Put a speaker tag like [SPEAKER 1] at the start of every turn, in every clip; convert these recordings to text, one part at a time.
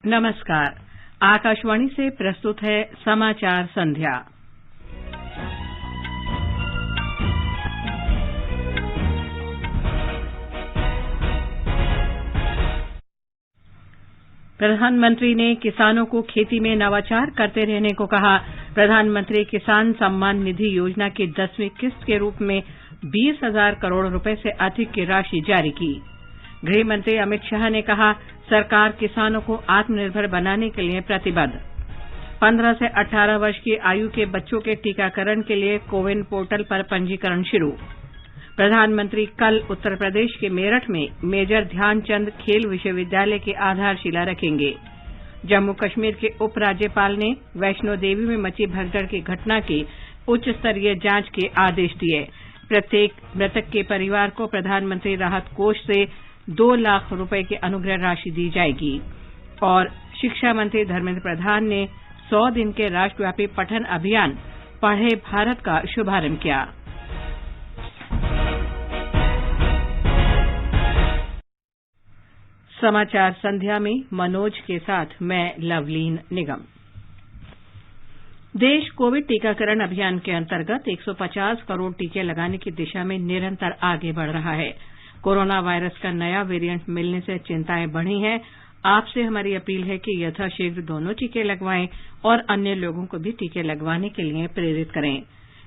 [SPEAKER 1] नमस्कार। आकाशवाणी से प्रस्तुत है समाचार संध्या। प्रधानमंत्री ने किसानों को खेती में नवाचार करते रहने को कहा। प्रधानमंत्री किसान सम्मान निधि योजना की 10वीं किस्त के रूप में 20,000 करोड़ रुपए से अधिक की राशि जारी की। गृह मंत्री अमित शाह ने कहा, सरकार किसानों को आत्मनिर्भर बनाने के लिए प्रतिबद्ध। 15 से 18 वर्ष की आयु के बच्चों के टीकाकरण के लिए कोविन पोर्टल पर पंजीकरण शुरू। प्रधानमंत्री कल उत्तर प्रदेश के मेरठ में मेजर ध्यानचंद खेल विश्वविद्यालय की आधारशिला रखेंगे। जम्मू कश्मीर के उपराज्यपाल ने वैष्णो देवी में मची भगदड़ की घटना की उच्च स्तरीय जांच के आदेश दिए। प्रत्येक मृतक के परिवार को प्रधानमंत्री राहत कोष से 2 लाख रुपए की अनुग्रह राशि दी जाएगी। और शिक्षा मंत्री धर्मेंद्र प्रधान ने 100 दिन के राष्ट्रव्यापी पठन अभियान पढ़े भारत का शुभारंभ किया। समाचार संध्या में मनोज के साथ मैं लवलीन निगम। देश कोविड टीकाकरण अभियान के अंतर्गत 150 करोड़ टीके लगाने की दिशा में निरंतर आगे बढ़ रहा है। कोरोना वायरस का नया वेरिएंट मिलने से चिंताएं बढ़ी हैं। आपसे हमारी अपील है कि यथाशीघ्र दोनों टीके लगवाएं और अन्य लोगों को भी टीके लगवाने के लिए प्रेरित करें।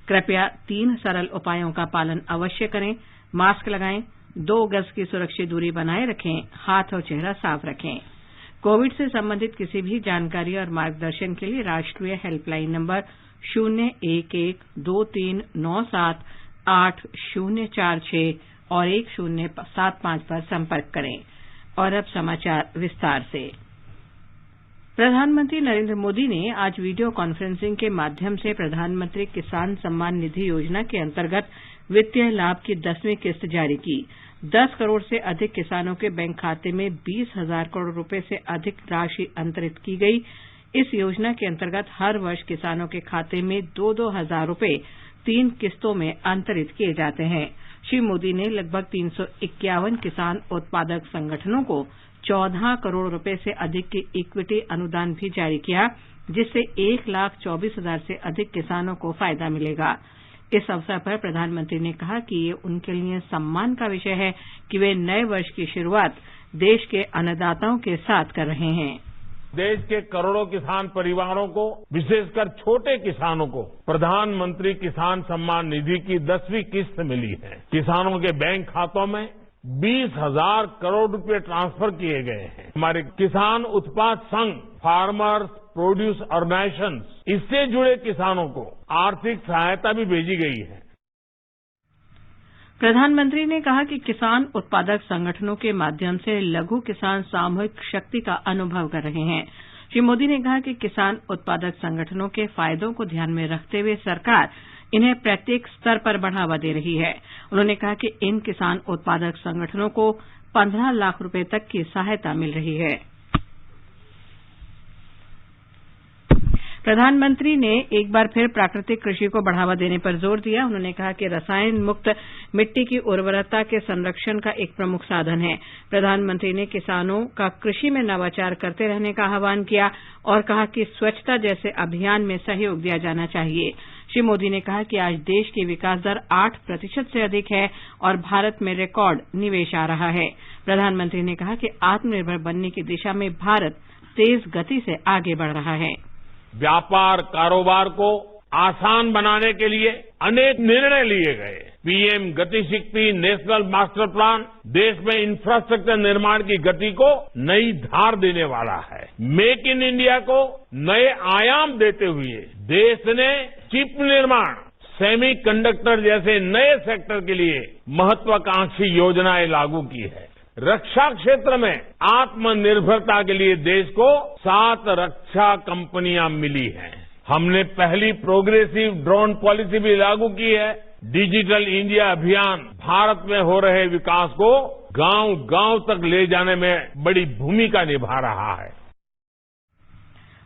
[SPEAKER 1] कृपया 3 सरल उपायों का पालन अवश्य करें। मास्क लगाएं, 2 गज की सुरक्षित दूरी बनाए रखें, हाथ और चेहरा साफ रखें। कोविड से संबंधित किसी भी जानकारी और मार्गदर्शन के लिए राष्ट्रीय हेल्पलाइन नंबर 011-2397-8046 और 1075 पर संपर्क करें। और अब समाचार विस्तार से। प्रधानमंत्री नरेंद्र मोदी ने आज वीडियो कॉन्फ्रेंसिंग के माध्यम से प्रधानमंत्री किसान सम्मान निधि योजना के अंतर्गत वित्तीय लाभ की 10वीं किस्त जारी की। 10 करोड़ से अधिक किसानों के बैंक खाते में 20,000 करोड़ रुपए से अधिक राशि अंतरित की गई। इस योजना के अंतर्गत हर वर्ष किसानों के खाते में 2-2 हजार रुपए 3 किस्तों में अंतरित किए जाते हैं। श्री मोदी ने लगभग 351 किसान उत्पादक संगठनों को 14 करोड़ रुपए से अधिक की इक्विटी अनुदान भी जारी किया, जिससे 1,24,000 से अधिक किसानों को फायदा मिलेगा। इस अवसर पर प्रधानमंत्री ने कहा कि ये उनके लिए सम्मान का विषय है कि वे नए वर्ष की शुरुआत देश के अन्नदाताओं के साथ कर रहे हैं।
[SPEAKER 2] देश के करोड़ों किसान परिवारों को, विशेषकर छोटे किसानों को प्रधानमंत्री किसान सम्मान निधि की 10वीं किस्त मिली है। किसानों के बैंक खातों में 20,000 करोड़ रुपए ट्रांसफर किए गए हैं। हमारे किसान उत्पाद संघ, फार्मर्स प्रोड्यूस ऑर्गेनाइजेशन, इससे जुड़े किसानों को आर्थिक सहायता भी भेजी गई है।
[SPEAKER 1] प्रधानमंत्री ने कहा कि किसान उत्पादक संगठनों के माध्यम से लघु किसान सामूहिक शक्ति का अनुभव कर रहे हैं। श्री मोदी ने कहा कि किसान उत्पादक संगठनों के फायदों को ध्यान में रखते हुए सरकार इन्हें प्रत्येक स्तर पर बढ़ावा दे रही है। उन्होंने कहा कि इन किसान उत्पादक संगठनों को 15 लाख रुपए तक की सहायता मिल रही है। प्रधानमंत्री ने एक बार फिर प्राकृतिक कृषि को बढ़ावा देने पर जोर दिया। उन्होंने कहा कि रसायन मुक्त मिट्टी की उर्वरता के संरक्षण का एक प्रमुख साधन है। प्रधानमंत्री ने किसानों का कृषि में नवाचार करते रहने का आह्वान किया और कहा कि स्वच्छता जैसे अभियान में सहयोग दिया जाना चाहिए। श्री मोदी ने कहा कि आज देश की विकास दर 8% से अधिक है और भारत में रिकॉर्ड निवेश आ रहा है। प्रधानमंत्री ने कहा कि आत्मनिर्भर बनने की दिशा में भारत तेज गति से आगे बढ़ रहा है।
[SPEAKER 2] व्यापार कारोबार को आसान बनाने के लिए अनेक निर्णय लिए गए। पीएम गति शक्ति नेशनल मास्टर प्लान देश में इंफ्रास्ट्रक्चर निर्माण की गति को नई धार देने वाला है। मेक इन इंडिया को नए आयाम देते हुए देश ने चिप निर्माण, सेमी कंडक्टर जैसे नए सेक्टर के लिए महत्वाकांक्षी योजनाएं लागू की है। रक्षा क्षेत्र में आत्मनिर्भरता के लिए देश को 7 रक्षा कंपनियां मिली हैं। हमने पहली प्रोग्रेसिव ड्रोन पॉलिसी भी लागू की है। डिजिटल इंडिया अभियान भारत में हो रहे विकास को गांव-गांव तक ले जाने में बड़ी भूमिका निभा रहा है।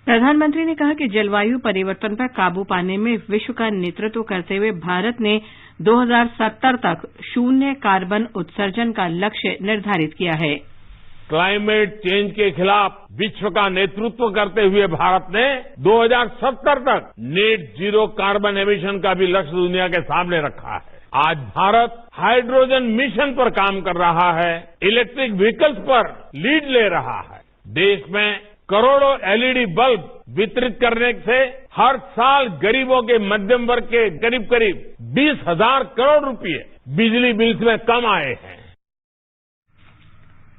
[SPEAKER 1] प्रधानमंत्री ने कहा कि जलवायु परिवर्तन पर काबू पाने में विश्व का नेतृत्व करते हुए भारत ने 2070 तक 0 कार्बन उत्सर्जन का लक्ष्य निर्धारित किया है।
[SPEAKER 2] क्लाइमेट चेंज के खिलाफ विश्व का नेतृत्व करते हुए भारत ने 2070 तक नेट जीरो कार्बन एमिशन का भी लक्ष्य दुनिया के सामने रखा है। आज भारत हाइड्रोजन मिशन पर काम कर रहा है, इलेक्ट्रिक व्हीकल्स पर लीड ले रहा है। देश में करोड़ों एलईडी बल्ब वितरित करने से हर साल गरीबों के मध्यम वर्ग के करीब 20,000 करोड़ रुपए बिजली बिल में कम आए हैं।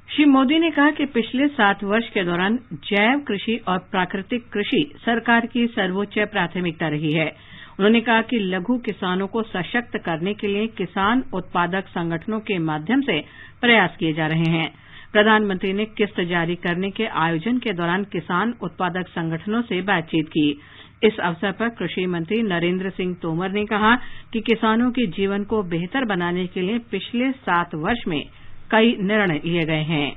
[SPEAKER 1] श्री मोदी ने कहा कि पिछले 7 वर्ष के दौरान जैव कृषि और प्राकृतिक कृषि सरकार की सर्वोच्च प्राथमिकता रही है। उन्होंने कहा कि लघु किसानों को सशक्त करने के लिए किसान उत्पादक संगठनों के माध्यम से प्रयास किए जा रहे हैं। प्रधानमंत्री ने किस्त जारी करने के आयोजन के दौरान किसान उत्पादक संगठनों से बातचीत की। इस अवसर पर कृषि मंत्री नरेंद्र सिंह तोमर ने कहा कि किसानों के जीवन को बेहतर बनाने के लिए पिछले 7 वर्ष में कई निर्णय लिए गए हैं।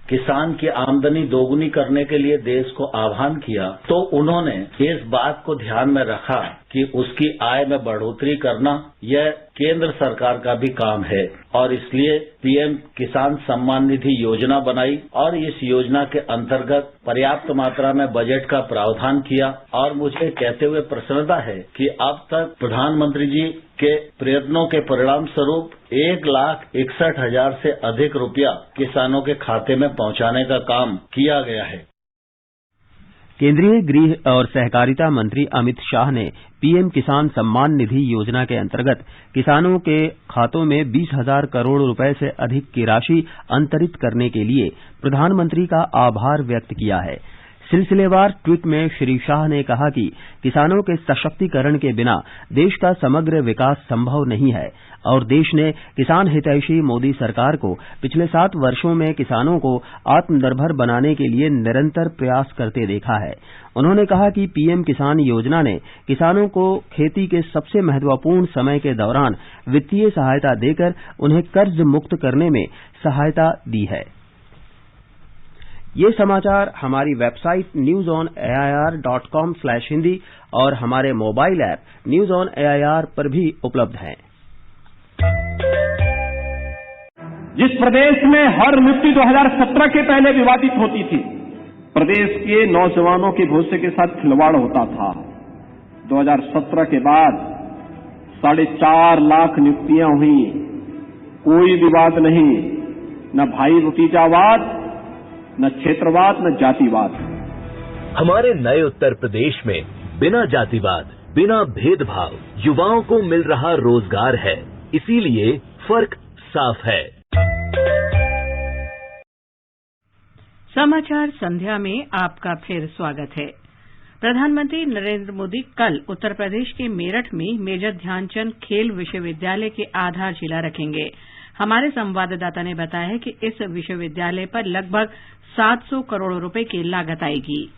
[SPEAKER 3] किसान की आमदनी दोगुनी करने के लिए देश को आह्वान किया तो उन्होंने इस बात को ध्यान में रखा कि उसकी आय में बढ़ोतरी करना यह केंद्र सरकार का भी काम है और इसलिए पीएम किसान सम्मान निधि योजना बनाई और इस योजना के अंतर्गत पर्याप्त मात्रा में बजट का प्रावधान किया। और मुझे कहते हुए प्रसन्नता है कि अब तक प्रधानमंत्री जी के प्रयत्नों के परिणाम स्वरूप 1,61,000 से अधिक रुपया किसानों के खाते में पहुंचाने का काम किया गया है।
[SPEAKER 4] केंद्रीय गृह और सहकारिता मंत्री अमित शाह ने पीएम किसान सम्मान निधि योजना के अंतर्गत किसानों के खातों में 20,000 करोड़ रुपए से अधिक की राशि अंतरित करने के लिए प्रधानमंत्री का आभार व्यक्त किया है। सिलसिलेवार ट्वीट में श्री शाह ने कहा कि किसानों के सशक्तिकरण के बिना देश का समग्र विकास संभव नहीं है और देश ने किसान हितैषी मोदी सरकार को पिछले 7 वर्षों में किसानों को आत्मनिर्भर बनाने के लिए निरंतर प्रयास करते देखा है। उन्होंने कहा कि पीएम किसान योजना ने किसानों को खेती के सबसे महत्वपूर्ण समय के दौरान वित्तीय सहायता देकर उन्हें कर्ज मुक्त करने में सहायता दी है। ये समाचार हमारी वेबसाइट newsonair.com/hindi और हमारे mobile app news on AIR पर भी उपलब्ध हैं।
[SPEAKER 5] जिस प्रदेश में हर नियुक्ति 2017 के पहले विवादित होती थी, प्रदेश के नौजवानों के भविष्य के साथ खिलवाड़ होता था, 2017 के बाद 4.5 लाख नियुक्तियां हुई। कोई विवाद नहीं, न भाई भतीजावाद, न क्षेत्रवाद, न जातिवाद।
[SPEAKER 6] हमारे नए उत्तर प्रदेश में बिना जातिवाद, बिना भेदभाव युवाओं को मिल रहा रोजगार है, इसीलिए फर्क साफ है।
[SPEAKER 1] समाचार संध्या में आपका फिर स्वागत है। प्रधानमंत्री नरेंद्र मोदी कल उत्तर प्रदेश के मेरठ में मेजर ध्यानचंद खेल विश्वविद्यालय की आधारशिला रखेंगे। हमारे संवाददाता ने बताया है कि इस विश्वविद्यालय पर लगभग 700 करोड़ रुपए की लागत आएगी।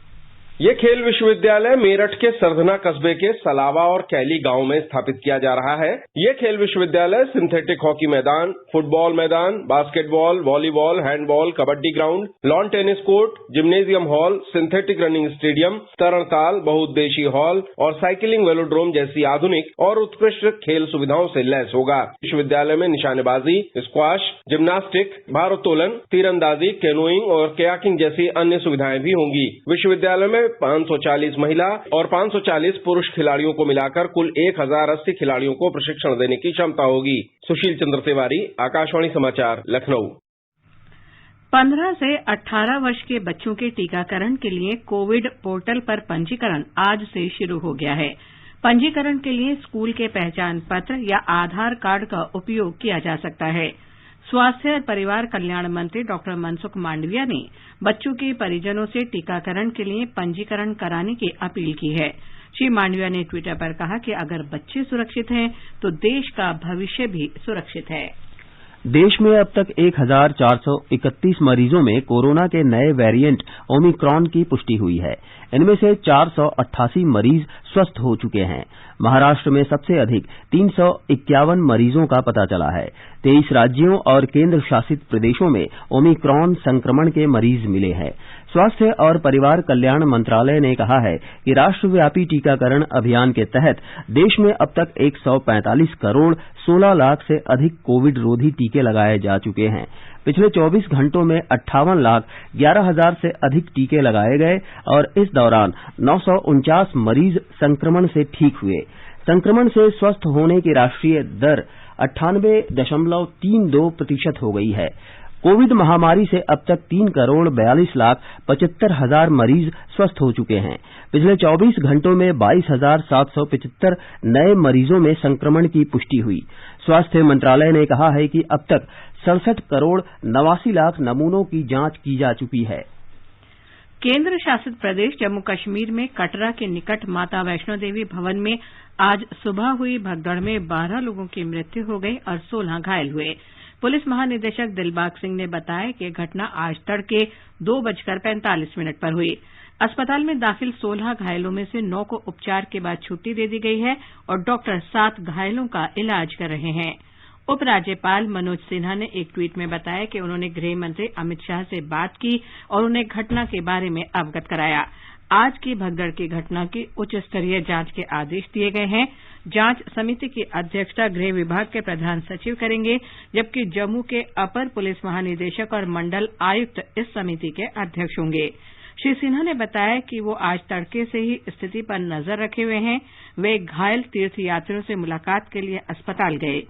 [SPEAKER 7] ये खेल विश्वविद्यालय मेरठ के सरधना कस्बे के सलावा और कैली गांव में स्थापित किया जा रहा है। ये खेल विश्वविद्यालय सिंथेटिक हॉकी मैदान, फुटबॉल मैदान, basketball, volleyball, handball, kabaddi ground, lawn tennis court, gymnasium hall, synthetic running stadium, तरणताल, बहुउद्देशीय हॉल और साइकिलिंग वेलोड्रोम जैसी आधुनिक और उत्कृष्ट खेल सुविधाओं से लैस होगा। विश्वविद्यालय में निशानेबाजी, स्क्वाश, जिम्नास्टिक, भारोत्तोलन, तीरंदाजी, कैनोइंग और कयाकिंग जैसी अन्य सुविधाएं भी होंगी। विश्वविद्यालय में 540 महिला और 540 पुरुष खिलाड़ियों को मिलाकर कुल 1080 खिलाड़ियों को प्रशिक्षण देने की क्षमता होगी। सुशील चंद्र तिवारी, आकाशवाणी समाचार, लखनऊ।
[SPEAKER 1] 15 से 18 वर्ष के बच्चों के टीकाकरण के लिए कोविड पोर्टल पर पंजीकरण आज से शुरू हो गया है। पंजीकरण के लिए स्कूल के पहचान पत्र या आधार कार्ड का उपयोग किया जा सकता है। स्वास्थ्य और परिवार कल्याण मंत्री डॉक्टर मनसुख मांडविया ने बच्चों के परिजनों से टीकाकरण के लिए पंजीकरण कराने की अपील की है। श्री मांडविया ने ट्विटर पर कहा कि अगर बच्चे सुरक्षित हैं तो देश का भविष्य भी सुरक्षित है।
[SPEAKER 4] देश में अब तक 1,431 मरीजों में कोरोना के नए वेरिएंट ओमिक्रॉन की पुष्टि हुई है। इनमें से 488 मरीज स्वस्थ हो चुके हैं। महाराष्ट्र में सबसे अधिक 351 मरीजों का पता चला है। 23 राज्यों और केंद्र शासित प्रदेशों में ओमिक्रॉन संक्रमण के मरीज मिले हैं। स्वास्थ्य और परिवार कल्याण मंत्रालय ने कहा है कि राष्ट्रव्यापी टीकाकरण अभियान के तहत देश में अब तक 145 करोड़ 16 लाख से अधिक कोविड रोधी टीके लगाए जा चुके हैं। पिछले 24 घंटों में 58,11,000 से अधिक टीके लगाए गए और इस दौरान 949 मरीज संक्रमण से ठीक हुए। संक्रमण से स्वस्थ होने की राष्ट्रीय दर 98.32% हो गई है। कोविड महामारी से अब तक 3,42,75,000 मरीज स्वस्थ हो चुके हैं। पिछले 24 घंटों में 22,775 नए मरीजों में संक्रमण की पुष्टि हुई। स्वास्थ्य मंत्रालय ने कहा है कि अब तक 67,89,00,000 नमूनों की जांच की जा चुकी है।
[SPEAKER 1] केंद्र शासित प्रदेश जम्मू कश्मीर में कटरा के निकट माता वैष्णो देवी भवन में आज सुबह हुई भगदड़ में 12 लोगों की मृत्यु हो गई और 16 घायल हुए। पुलिस महानिदेशक दिलबाग सिंह ने बताया कि घटना आज तड़के 2:45 पर हुई। अस्पताल में दाखिल 16 घायलों में से 9 को उपचार के बाद छुट्टी दे दी गई है और डॉक्टर 7 घायलों का इलाज कर रहे हैं। उपराज्यपाल मनोज सिन्हा ने एक ट्वीट में बताया कि उन्होंने गृह मंत्री अमित शाह से बात की और उन्हें घटना के बारे में अवगत कराया। आज की भगदड़ की घटना की उच्च स्तरीय जांच के आदेश दिए गए हैं। जांच समिति की अध्यक्षता गृह विभाग के प्रधान सचिव करेंगे, जबकि जम्मू के अपर पुलिस महानिदेशक और मंडल आयुक्त इस समिति के अध्यक्ष होंगे। श्री सिन्हा ने बताया कि वो आज तड़के से ही स्थिति पर नजर रखे हुए हैं। वे घायल तीर्थयात्रियों से मुलाकात के लिए अस्पताल गए।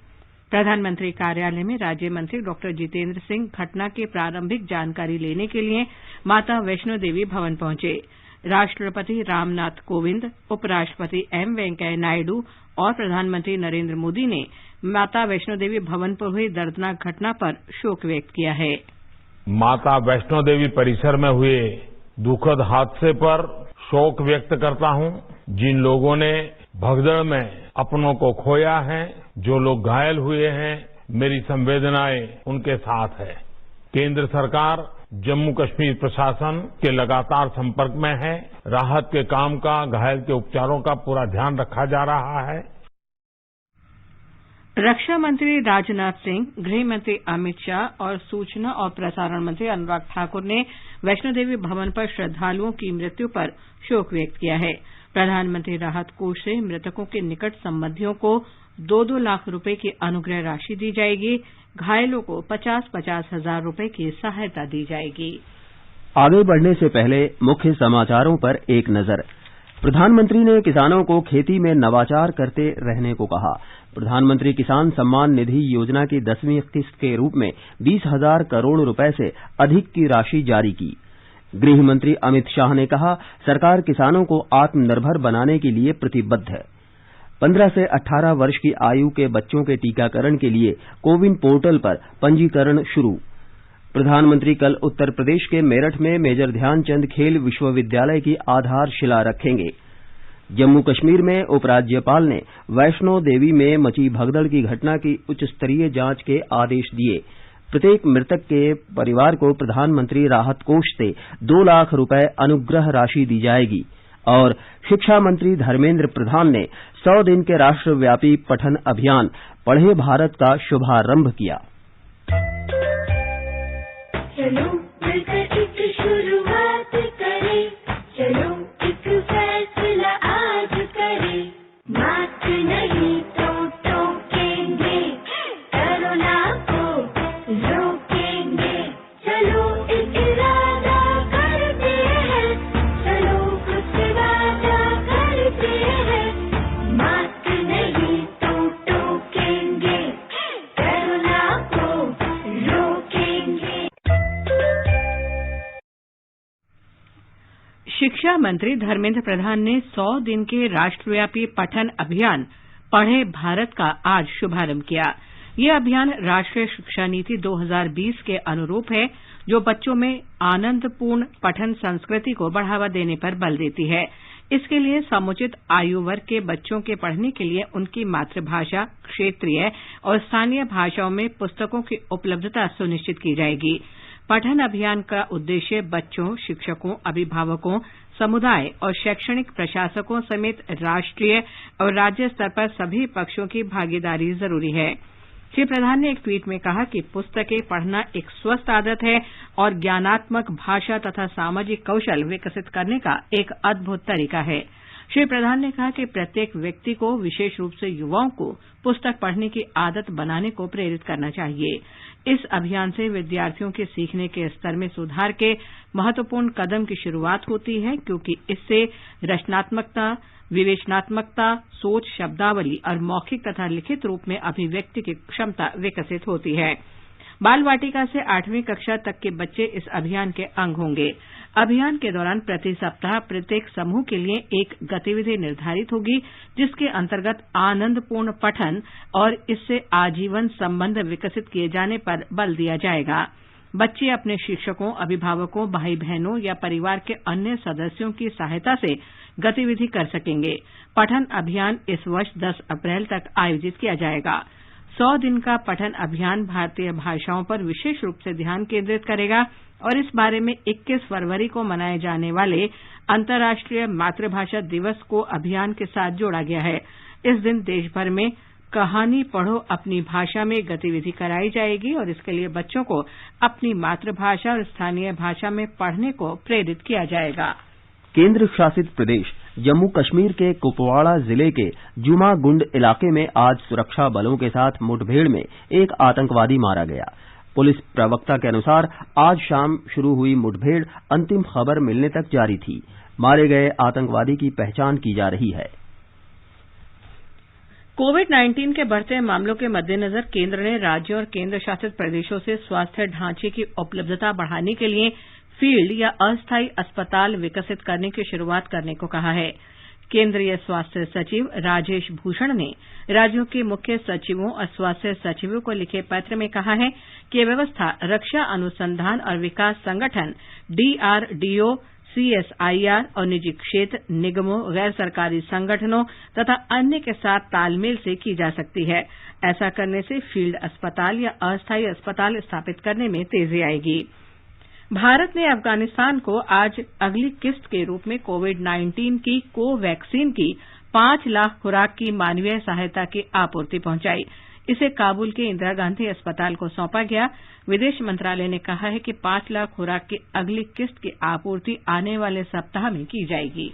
[SPEAKER 1] प्रधानमंत्री कार्यालय में राज्य मंत्री डॉक्टर जितेंद्र सिंह घटना की प्रारंभिक जानकारी लेने के लिए माता वैष्णो देवी भवन पहुंचे। राष्ट्रपति रामनाथ कोविंद, उपराष्ट्रपति एम वेंकैया नायडू और प्रधानमंत्री नरेंद्र मोदी ने माता वैष्णो देवी भवन पर हुई दर्दनाक घटना पर शोक व्यक्त किया है।
[SPEAKER 2] माता वैष्णो देवी परिसर में हुए दुखद हादसे पर शोक व्यक्त करता हूं। जिन लोगों ने भगदड़ में अपनों को खोया है, जो लोग घायल हुए हैं, मेरी संवेदनाएं उनके साथ है। केंद्र सरकार जम्मू कश्मीर प्रशासन के लगातार संपर्क में है। राहत के काम का, घायल के उपचारों का पूरा ध्यान रखा जा रहा है।
[SPEAKER 1] रक्षा मंत्री राजनाथ सिंह, गृह मंत्री अमित शाह और सूचना और प्रसारण मंत्री अनुराग ठाकुर ने वैष्णो देवी भवन पर श्रद्धालुओं की मृत्यु पर शोक व्यक्त किया है। प्रधानमंत्री राहत कोष से मृतकों के निकट संबंधियों को 2-2 लाख रुपए की अनुग्रह राशि दी जाएगी। घायलों को 50-50 हजार रुपए की सहायता दी जाएगी।
[SPEAKER 4] आगे बढ़ने से पहले मुख्य समाचारों पर एक नजर। प्रधानमंत्री ने किसानों को खेती में नवाचार करते रहने को कहा। प्रधानमंत्री किसान सम्मान निधि योजना की 10वीं किस्त के रूप में 20,000 करोड़ रुपए से अधिक की राशि जारी की। गृह मंत्री अमित शाह ने कहा, सरकार किसानों को आत्मनिर्भर बनाने के लिए प्रतिबद्ध है। 15 से 18 वर्ष की आयु के बच्चों के टीकाकरण के लिए कोविन पोर्टल पर पंजीकरण शुरू। प्रधानमंत्री कल उत्तर प्रदेश के मेरठ में मेजर ध्यानचंद खेल विश्वविद्यालय की आधारशिला रखेंगे। जम्मू कश्मीर में उपराज्यपाल ने वैष्णो देवी में मची भगदड़ की घटना की उच्च स्तरीय जांच के आदेश दिए। प्रत्येक मृतक के परिवार को प्रधानमंत्री राहत कोष से 2 लाख रुपए अनुग्रह राशि दी जाएगी। और शिक्षा मंत्री धर्मेंद्र प्रधान ने 100 दिन के राष्ट्रव्यापी पठन अभियान पढ़े भारत का शुभारंभ किया।
[SPEAKER 8] चलो मिलकर एक शुरुआत करें, चलो एक फैसला आज करें, मास्क नहीं तो टोकेंगे, कोरोना को रोकेंगे, चलो एक इरादा करते हैं, चलो कुछ वादा करते हैं, मास्क नहीं तो टोकेंगे, कोरोना को रोकेंगे।
[SPEAKER 1] शिक्षा मंत्री धर्मेंद्र प्रधान ने 100 दिन के राष्ट्रव्यापी पठन अभियान पढ़े भारत का आज शुभारंभ किया। यह अभियान राष्ट्रीय शिक्षा नीति 2020 के अनुरूप है, जो बच्चों में आनंदपूर्ण पठन संस्कृति को बढ़ावा देने पर बल देती है। इसके लिए समुचित आयु वर्ग के बच्चों के पढ़ने के लिए उनकी मातृभाषा, क्षेत्रीय और स्थानीय भाषाओं में पुस्तकों की उपलब्धता सुनिश्चित की जाएगी। पठन अभियान का उद्देश्य बच्चों, शिक्षकों, अभिभावकों, समुदाय और शैक्षणिक प्रशासकों समेत राष्ट्रीय और राज्य स्तर पर सभी पक्षों की भागीदारी जरूरी है। श्री प्रधान ने एक ट्वीट में कहा कि पुस्तकें पढ़ना एक स्वस्थ आदत है और ज्ञानात्मक, भाषा तथा सामाजिक कौशल विकसित करने का एक अद्भुत तरीका है। श्री प्रधान ने कहा कि प्रत्येक व्यक्ति को, विशेष रूप से युवाओं को, पुस्तक पढ़ने की आदत बनाने को प्रेरित करना चाहिए। इस अभियान से विद्यार्थियों के सीखने के स्तर में सुधार के महत्वपूर्ण कदम की शुरुआत होती है, क्योंकि इससे रचनात्मकता, विवेचनात्मकता, सोच, शब्दावली और मौखिक तथा लिखित रूप में अभिव्यक्ति की क्षमता विकसित होती है। बाल वाटिका से 8वीं कक्षा तक के बच्चे इस अभियान के अंग होंगे। अभियान के दौरान प्रति सप्ताह प्रत्येक समूह के लिए एक गतिविधि निर्धारित होगी, जिसके अंतर्गत आनंदपूर्ण पठन और इससे आजीवन संबंध विकसित किए जाने पर बल दिया जाएगा। बच्चे अपने शिक्षकों, अभिभावकों, भाई बहनों या परिवार के अन्य सदस्यों की सहायता से गतिविधि कर सकेंगे। पठन अभियान इस वर्ष 10 अप्रैल तक आयोजित किया जाएगा। 100 दिन का पठन अभियान भारतीय भाषाओं पर विशेष रूप से ध्यान केंद्रित करेगा और इस बारे में 21 फरवरी को मनाए जाने वाले अंतर्राष्ट्रीय मातृभाषा दिवस को अभियान के साथ जोड़ा गया है। इस दिन देश भर में कहानी पढ़ो अपनी भाषा में गतिविधि कराई जाएगी और इसके लिए बच्चों को अपनी मातृभाषा और स्थानीय भाषा में पढ़ने को प्रेरित किया जाएगा।
[SPEAKER 4] केंद्र शासित प्रदेश जम्मू कश्मीर के कुपवाड़ा जिले के जुमागुंड इलाके में आज सुरक्षा बलों के साथ मुठभेड़ में एक आतंकवादी मारा गया। पुलिस प्रवक्ता के अनुसार आज शाम शुरू हुई मुठभेड़ अंतिम खबर मिलने तक जारी थी। मारे गए आतंकवादी की पहचान की जा रही है।
[SPEAKER 1] कोविड-19 के बढ़ते मामलों के मद्देनजर केंद्र ने राज्यों और केंद्र शासित प्रदेशों से स्वास्थ्य ढांचे की उपलब्धता बढ़ाने के लिए फील्ड या अस्थायी अस्पताल विकसित करने की शुरुआत करने को कहा है। केंद्रीय स्वास्थ्य सचिव राजेश भूषण ने राज्यों के मुख्य सचिवों और स्वास्थ्य सचिवों को लिखे पत्र में कहा है कि यह व्यवस्था रक्षा अनुसंधान और विकास संगठन DRDO, CSIR और निजी क्षेत्र, निगमों, गैर सरकारी संगठनों तथा अन्य के साथ तालमेल से की जा सकती है। ऐसा करने से फील्ड अस्पताल या अस्थायी अस्पताल स्थापित करने में तेजी आएगी। भारत ने अफगानिस्तान को आज अगली किस्त के रूप में कोविड-19 की कोवैक्सीन की 5 लाख खुराक की मानवीय सहायता की आपूर्ति पहुंचाई। इसे काबुल के इंदिरा गांधी अस्पताल को सौंपा गया। विदेश मंत्रालय ने कहा है कि 5 लाख खुराक की अगली किस्त की आपूर्ति आने वाले सप्ताह में की जाएगी।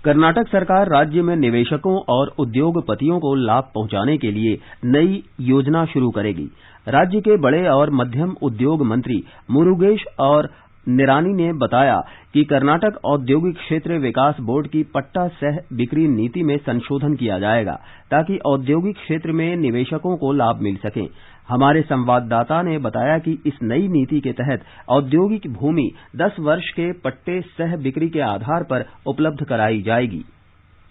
[SPEAKER 4] कर्नाटक सरकार राज्य में निवेशकों और उद्योगपतियों को लाभ पहुंचाने के लिए नई योजना शुरू करेगी। राज्य के बड़े और मध्यम उद्योग मंत्री मुरुगेश और निरानी ने बताया कि कर्नाटक औद्योगिक क्षेत्र विकास बोर्ड की पट्टा सह बिक्री नीति में संशोधन किया जाएगा ताकि औद्योगिक क्षेत्र में निवेशकों को लाभ मिल सके। हमारे संवाददाता ने बताया कि इस नई नीति के तहत औद्योगिक भूमि 10 वर्ष के पट्टे सह बिक्री के आधार पर उपलब्ध कराई जाएगी।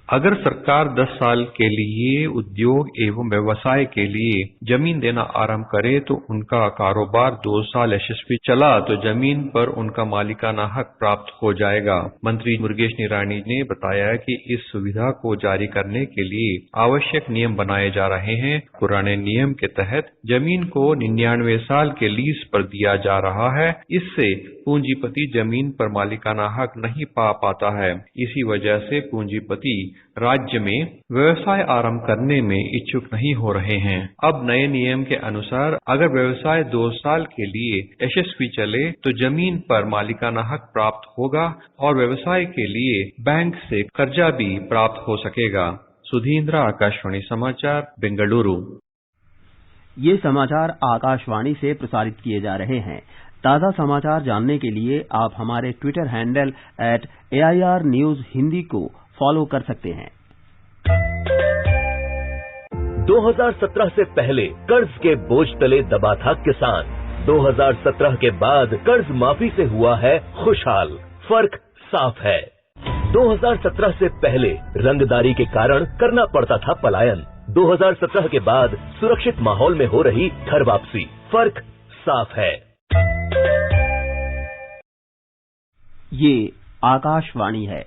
[SPEAKER 9] अगर सरकार 10 साल के लिए उद्योग एवं व्यवसाय के लिए जमीन देना आरंभ करे तो उनका कारोबार 2 साल यशस्वी चला तो जमीन पर उनका मालिकाना हक प्राप्त हो जाएगा। मंत्री मुरुगेश निरानी ने बताया कि इस सुविधा को जारी करने के लिए आवश्यक नियम बनाए जा रहे हैं। पुराने नियम के तहत जमीन को 99 साल के लीज पर दिया जा रहा है। इससे पूंजीपति जमीन पर मालिकाना हक नहीं पा पाता है। इसी वजह से पूंजीपति राज्य में व्यवसाय आरंभ करने में इच्छुक नहीं हो रहे हैं। अब नए नियम के अनुसार अगर व्यवसाय 2 साल के लिए यशस्वी चले तो जमीन पर मालिकाना हक प्राप्त होगा और व्यवसाय के लिए बैंक से कर्जा भी प्राप्त हो सकेगा। सुधींद्र, आकाशवाणी समाचार, बेंगलुरु।
[SPEAKER 4] ये समाचार आकाशवाणी से प्रसारित किए जा रहे हैं। ताज़ा समाचार जानने के लिए आप हमारे Twitter handle @AIR News Hindi को फॉलो कर सकते हैं।
[SPEAKER 6] 2017 से पहले कर्ज के बोझ तले दबा था किसान। 2017 के बाद कर्ज माफी से हुआ है खुशहाल। फर्क साफ है। 2017 से पहले रंगदारी के कारण करना पड़ता था पलायन। 2017 के बाद सुरक्षित माहौल में हो रही घर वापसी। फर्क साफ है।
[SPEAKER 4] ये आकाशवाणी है।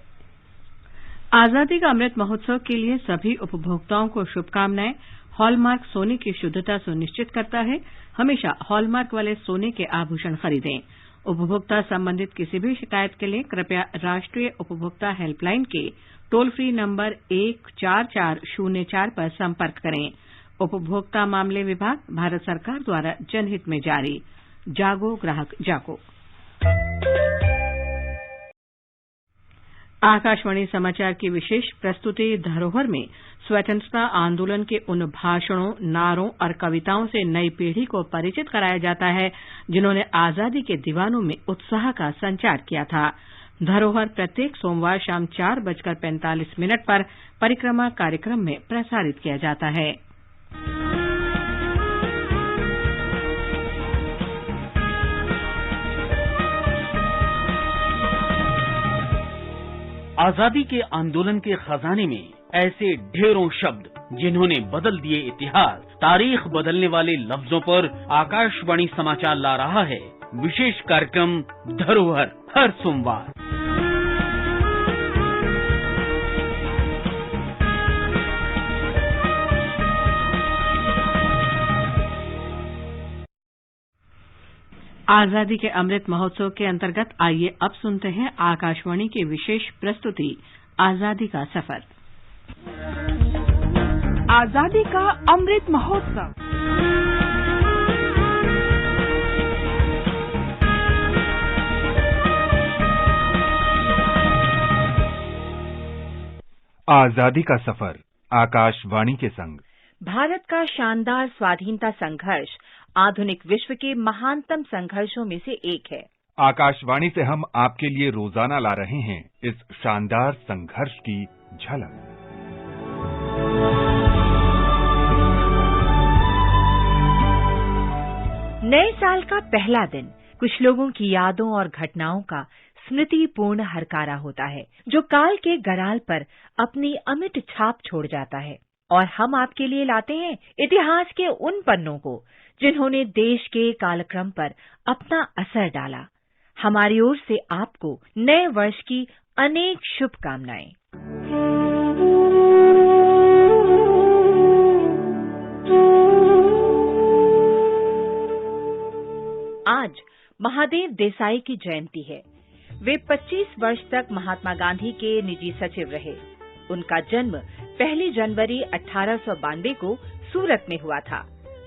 [SPEAKER 1] आजादी का अमृत महोत्सव के लिए सभी उपभोक्ताओं को शुभकामनाएं। हॉलमार्क सोने की शुद्धता सुनिश्चित करता है। हमेशा हॉलमार्क वाले सोने के आभूषण खरीदें। उपभोक्ता संबंधित किसी भी शिकायत के लिए कृपया राष्ट्रीय उपभोक्ता हेल्पलाइन के टोल फ्री नंबर 14404 पर संपर्क करें। उपभोक्ता मामले विभाग, भारत सरकार द्वारा जनहित में जारी। जागो ग्राहक जागो। आकाशवाणी समाचार की विशेष प्रस्तुति धरोहर में स्वतंत्रता आंदोलन के उन भाषणों, नारों और कविताओं से नई पीढ़ी को परिचित कराया जाता है जिन्होंने आजादी के दीवानों में उत्साह का संचार किया था। धरोहर प्रत्येक सोमवार शाम 4:45 पर परिक्रमा कार्यक्रम में प्रसारित किया जाता है।
[SPEAKER 10] आजादी के आंदोलन के खजाने में ऐसे ढेरों शब्द जिन्होंने बदल दिए इतिहास, तारीख बदलने वाले लफ्जों पर आकाशवाणी समाचार ला रहा है विशेष कार्यक्रम धरोहर हर सोमवार।
[SPEAKER 1] आजादी के अमृत महोत्सव के अंतर्गत आइए अब सुनते हैं आकाशवाणी की विशेष प्रस्तुति आजादी का सफर।
[SPEAKER 11] आजादी का अमृत महोत्सव।
[SPEAKER 12] आजादी का सफर आकाशवाणी के संग।
[SPEAKER 13] भारत का शानदार स्वाधीनता संघर्ष आधुनिक विश्व के महानतम संघर्षों में से एक है।
[SPEAKER 12] आकाशवाणी से हम आपके लिए रोजाना ला रहे हैं इस शानदार संघर्ष की झलक।
[SPEAKER 13] नए साल का पहला दिन कुछ लोगों की यादों और घटनाओं का स्मृतिपूर्ण हरकारा होता है जो काल के गराल पर अपनी अमिट छाप छोड़ जाता है। और हम आपके लिए लाते हैं इतिहास के उन पन्नों को जिन्होंने देश के कालक्रम पर अपना असर डाला। हमारी ओर से आपको नए वर्ष की अनेक शुभकामनाएं। आज महादेव देसाई की जयंती है। वे 25 वर्ष तक महात्मा गांधी के निजी सचिव रहे। उनका जन्म 1 जनवरी 1892 को सूरत में हुआ था।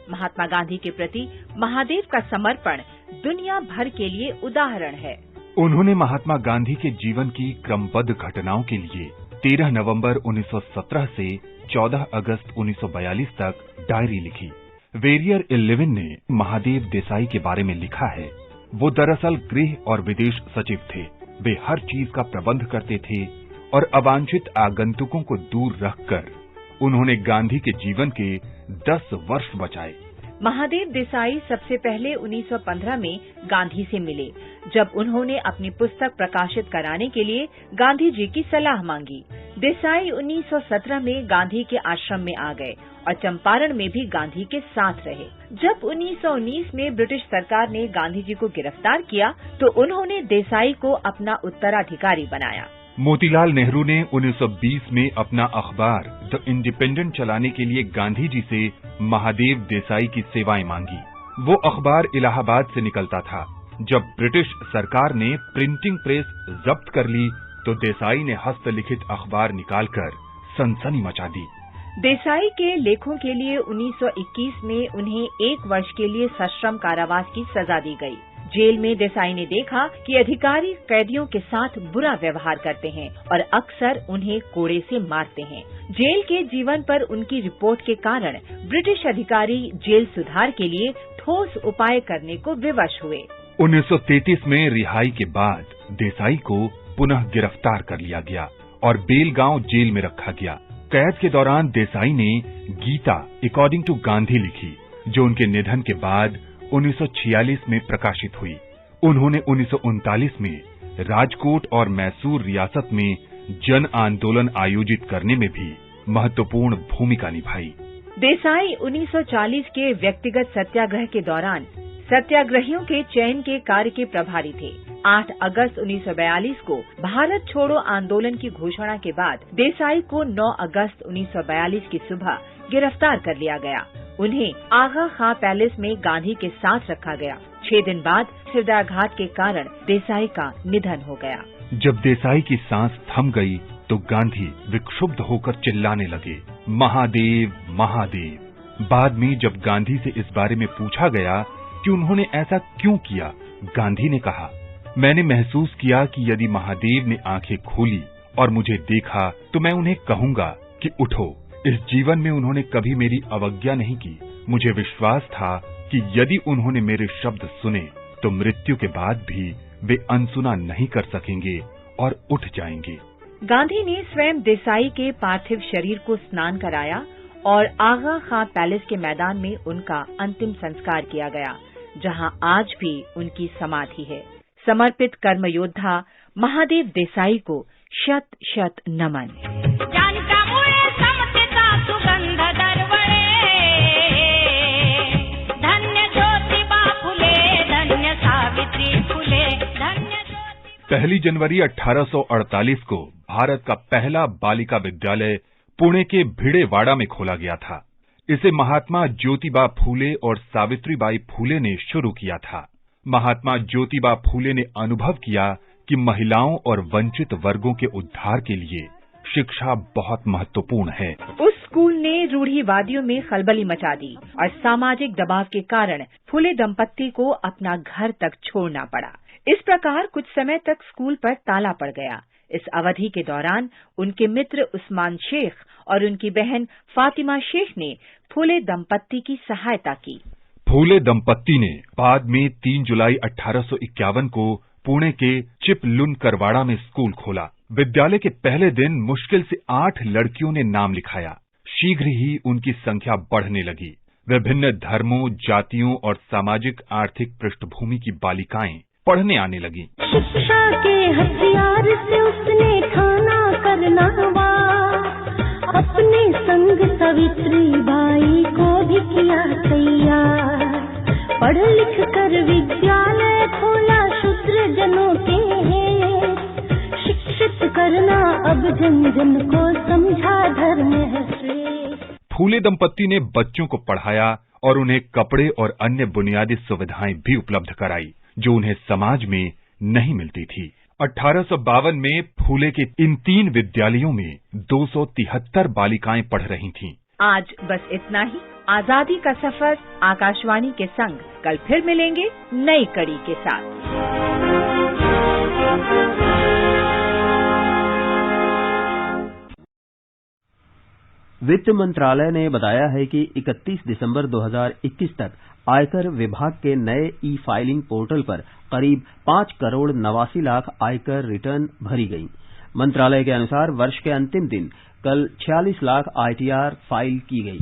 [SPEAKER 13] महात्मा गांधी के प्रति महादेव का समर्पण दुनिया भर के लिए उदाहरण है।
[SPEAKER 12] उन्होंने महात्मा गांधी के जीवन की क्रमबद्ध घटनाओं के लिए 13 नवंबर 1917 से 14 अगस्त 1942 तक डायरी लिखी। वेरियर 11 ने महादेव देसाई के बारे में लिखा है, वो दरअसल गृह और विदेश सचिव थे। वे हर चीज का प्रबंध करते थे और अवांछित आगंतुकों को दूर रखकर उन्होंने गांधी के जीवन के 10 वर्ष बचाए।
[SPEAKER 13] महादेव देसाई सबसे पहले 1915 में गांधी से मिले, जब उन्होंने अपनी पुस्तक प्रकाशित कराने के लिए गांधी जी की सलाह मांगी। देसाई 1917 में गांधी के आश्रम में आ गए और चंपारण में भी गांधी के साथ रहे। जब 1919 में ब्रिटिश सरकार ने गांधी जी को गिरफ्तार किया तो उन्होंने देसाई को अपना उत्तराधिकारी बनाया।
[SPEAKER 12] मोतीलाल नेहरू ने 1920 में अपना अखबार द इंडिपेंडेंट चलाने के लिए गांधी जी से महादेव देसाई की सेवाएं मांगी। वो अखबार इलाहाबाद से निकलता था। जब ब्रिटिश सरकार ने प्रिंटिंग प्रेस जब्त कर ली तो देसाई ने हस्तलिखित अखबार निकालकर सनसनी मचा दी।
[SPEAKER 13] देसाई के लेखों के लिए 1921 में उन्हें 1 वर्ष के लिए सश्रम कारावास की सजा दी गई। जेल में देसाई ने देखा कि अधिकारी कैदियों के साथ बुरा व्यवहार करते हैं और अक्सर उन्हें कोड़े से मारते हैं। जेल के जीवन पर उनकी रिपोर्ट के कारण ब्रिटिश अधिकारी जेल सुधार के लिए ठोस उपाय करने को विवश हुए।
[SPEAKER 12] 1933 में रिहाई के बाद देसाई को पुनः गिरफ्तार कर लिया गया और बेलगांव जेल में रखा गया। कैद के दौरान देसाई ने गीता अकॉर्डिंग टू गांधी लिखी, जो उनके निधन के बाद 1946 में प्रकाशित हुई। उन्होंने 1939 में राजकोट और मैसूर रियासत में जन आंदोलन आयोजित करने में भी महत्वपूर्ण भूमिका निभाई।
[SPEAKER 13] देसाई 1940 के व्यक्तिगत सत्याग्रह के दौरान सत्याग्रहियों के चयन के कार्य के प्रभारी थे। 8 अगस्त 1942 को भारत छोड़ो आंदोलन की घोषणा के बाद देसाई को 9 अगस्त 1942 की सुबह गिरफ्तार कर लिया गया। उन्हें आगा खां पैलेस में गांधी के साथ रखा गया। 6 दिन बाद हृदयाघात के कारण देसाई का निधन हो गया।
[SPEAKER 12] जब देसाई की सांस थम गई तो गांधी विक्षुब्ध होकर चिल्लाने लगे, महादेव महादेव। बाद में जब गांधी से इस बारे में पूछा गया कि उन्होंने ऐसा क्यों किया, गांधी ने कहा, मैंने महसूस किया कि यदि महादेव ने आंखें खोली और मुझे देखा तो मैं उन्हें कहूंगा कि उठो। इस जीवन में उन्होंने कभी मेरी अवज्ञा नहीं की। मुझे विश्वास था कि यदि उन्होंने मेरे शब्द सुने तो मृत्यु के बाद भी वे अनसुना नहीं कर सकेंगे और उठ जाएंगे।
[SPEAKER 13] गांधी ने स्वयं देसाई के पार्थिव शरीर को स्नान कराया और आगा खां पैलेस के मैदान में उनका अंतिम संस्कार किया गया, जहां आज भी उनकी समाधि है। समर्पित कर्म योद्धा महादेव देसाई को शत शत नमन।
[SPEAKER 12] पहली जनवरी 1848 को भारत का पहला बालिका विद्यालय पुणे के भिड़ेवाड़ा में खोला गया था। इसे महात्मा ज्योतिबा फूले और सावित्रीबाई फूले ने शुरू किया था। महात्मा ज्योतिबा फूले ने अनुभव किया कि महिलाओं और वंचित वर्गों के उद्धार के लिए शिक्षा बहुत महत्वपूर्ण है।
[SPEAKER 13] उस स्कूल ने रूढ़िवादियों में खलबली मचा दी और सामाजिक दबाव के कारण फूले दंपत्ति को अपना घर तक छोड़ना पड़ा। इस प्रकार कुछ समय तक स्कूल पर ताला पड़ गया। इस अवधि के दौरान उनके मित्र उस्मान शेख और उनकी बहन फातिमा शेख ने फूले दंपत्ति की सहायता की।
[SPEAKER 12] फूले दंपत्ति ने बाद में 3 जुलाई 1851 को पुणे के चिपलुनकरवाड़ा में स्कूल खोला। विद्यालय के पहले दिन मुश्किल से 8 लड़कियों ने नाम लिखाया। शीघ्र ही उनकी संख्या बढ़ने लगी। विभिन्न धर्मों, जातियों और सामाजिक आर्थिक पृष्ठभूमि की बालिकाएं पढ़ने आने लगी।
[SPEAKER 8] शिक्षा के हथियार से उसने ठाना करना अपने संग सावित्रीबाई को भी किया तैयार। पढ़ लिख कर विद्यालय खोला शूद्र जनों के, शिक्षित करना अब जन जन को समझा धर्म है श्रेष्ठ।
[SPEAKER 12] फूले दंपत्ति ने बच्चों को पढ़ाया और उन्हें कपड़े और अन्य बुनियादी सुविधाएं भी उपलब्ध कराई जो उन्हें समाज में नहीं मिलती थी। 1852 में फूले के इन 3 विद्यालयों में 273 बालिकाएं पढ़ रही थीं।
[SPEAKER 13] आज बस इतना ही। आजादी का सफर आकाशवाणी के संग कल फिर मिलेंगे नई कड़ी के साथ।
[SPEAKER 4] वित्त मंत्रालय ने बताया है कि 31 दिसंबर 2021 तक आयकर विभाग के नए ई फाइलिंग पोर्टल पर करीब 5 करोड़ 89 लाख आयकर रिटर्न भरी गई। मंत्रालय के अनुसार वर्ष के अंतिम दिन कल 46 लाख आईटीआर फाइल की गई।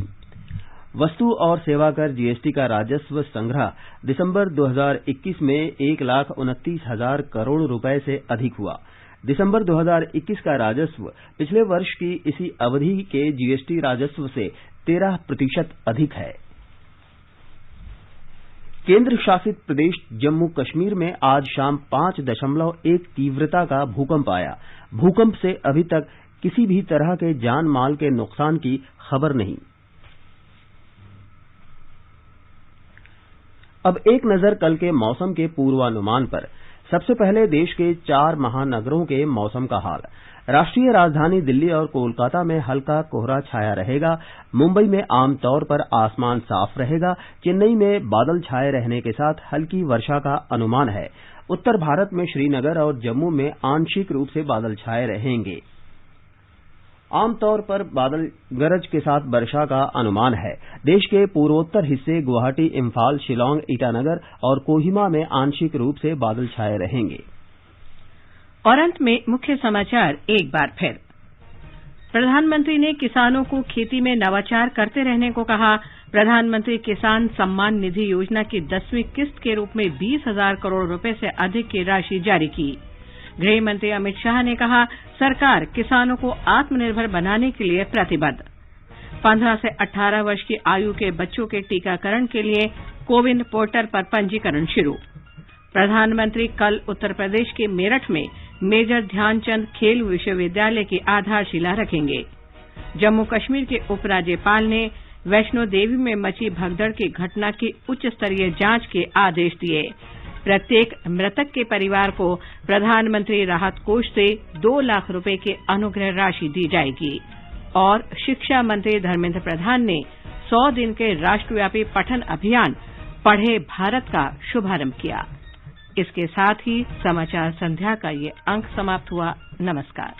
[SPEAKER 4] वस्तु और सेवा कर जीएसटी का राजस्व संग्रह दिसंबर 2021 में 1,29,000 करोड़ रुपए से अधिक हुआ। दिसंबर 2021 का राजस्व पिछले वर्ष की इसी अवधि के जीएसटी राजस्व से 13% अधिक है। केंद्र शासित प्रदेश जम्मू कश्मीर में आज शाम 5.1 तीव्रता का भूकंप आया। भूकंप से अभी तक किसी भी तरह के जान माल के नुकसान की खबर नहीं। अब एक नजर कल के मौसम के पूर्वानुमान पर। सबसे पहले देश के 4 महानगरों के मौसम का हाल। राष्ट्रीय राजधानी दिल्ली और कोलकाता में हल्का कोहरा छाया रहेगा। मुंबई में आमतौर पर आसमान साफ रहेगा। चेन्नई में बादल छाए रहने के साथ हल्की वर्षा का अनुमान है। उत्तर भारत में श्रीनगर और जम्मू में आंशिक रूप से बादल छाए रहेंगे। आमतौर पर बादल गरज के साथ वर्षा का अनुमान है। देश के पूर्वोत्तर हिस्से गुवाहाटी, इम्फाल, शिलांग, ईटानगर और कोहिमा में आंशिक रूप से बादल छाए रहेंगे।
[SPEAKER 1] और अंत में मुख्य समाचार एक बार फिर। प्रधानमंत्री ने किसानों को खेती में नवाचार करते रहने को कहा। प्रधानमंत्री किसान सम्मान निधि योजना की 10वीं किस्त के रूप में 20,000 करोड़ रुपए से अधिक की राशि जारी की। गृह मंत्री अमित शाह ने कहा, सरकार किसानों को आत्मनिर्भर बनाने के लिए प्रतिबद्ध। 15 से 18 वर्ष की आयु के बच्चों के टीकाकरण के लिए कोविन पोर्टल पर पंजीकरण शुरू। प्रधानमंत्री कल उत्तर प्रदेश के मेरठ में मेजर ध्यानचंद खेल विश्वविद्यालय की आधारशिला रखेंगे। जम्मू कश्मीर के उपराज्यपाल ने वैष्णो देवी में मची भगदड़ की घटना की उच्च स्तरीय जांच के आदेश दिए। प्रत्येक मृतक के परिवार को प्रधानमंत्री राहत कोष से 2 लाख रुपए की अनुग्रह राशि दी जाएगी। और शिक्षा मंत्री धर्मेंद्र प्रधान ने 100 दिन के राष्ट्रव्यापी पठन अभियान पढ़े भारत का शुभारंभ किया। इसके साथ ही समाचार संध्या का ये अंक समाप्त हुआ। नमस्कार।